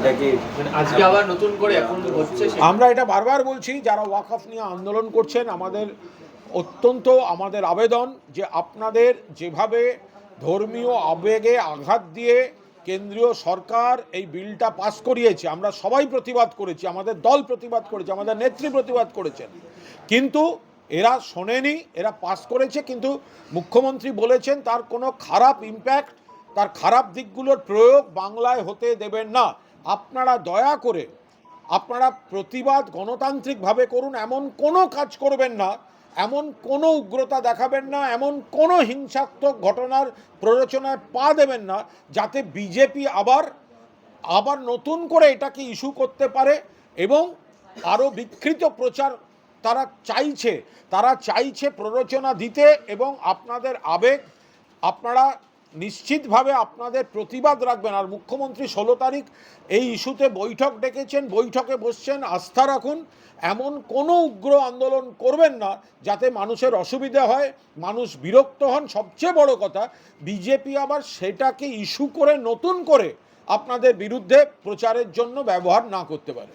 এটা কি আজকে আবার নতুন করে এখন হচ্ছে? আমরা এটা বারবার বলছি, যারা ওয়াকফ নিয়ে আন্দোলন করছেন, আমাদের আমাদের আবেদন যে আপনাদের যেভাবে ধর্মীয় আবেগে আঘাত দিয়ে কেন্দ্রীয় সরকার এই বিলটা পাস করিয়েছে, আমরা সবাই প্রতিবাদ করেছি, আমাদের দল প্রতিবাদ করেছে, আমাদের নেত্রী প্রতিবাদ করেছেন, কিন্তু এরা শোনেনি। এরা পাস করেছে, কিন্তু মুখ্যমন্ত্রী বলেছেন তার কোনো খারাপ ইম্প্যাক্ট, তার খারাপ দিকগুলোর প্রয়োগ বাংলায় হতে দেবেন না। আপনারা দয়া করে আপনারা প্রতিবাদ গণতান্ত্রিকভাবে করুন, এমন কোনো কাজ করবেন না, এমন কোনো উগ্রতা দেখাবেন না, এমন কোনো হিংসাত্মক ঘটনার প্ররোচনায় পা দেবেন না, যাতে বিজেপি আবার নতুন করে এটাকে ইস্যু করতে পারে এবং আরও বিকৃত প্রচার তারা চাইছে প্ররোচনা দিতে। এবং আপনাদের আবেগ, আপনারা নিশ্চিতভাবে আপনাদের প্রতিবাদ রাখবেন। আর মুখ্যমন্ত্রী 16 তারিখ এই ইস্যুতে বৈঠক ডেকেছেন, বৈঠকে বসছেন, আস্থা রাখুন। এমন কোনো উগ্র আন্দোলন করবেন না যাতে মানুষের অসুবিধা হয়, মানুষ বিরক্ত হন। সবচেয়ে বড় কথা, বিজেপি আবার সেটাকে ইস্যু করে নতুন করে আপনাদের বিরুদ্ধে প্রচারের জন্য ব্যবহার না করতে পারে।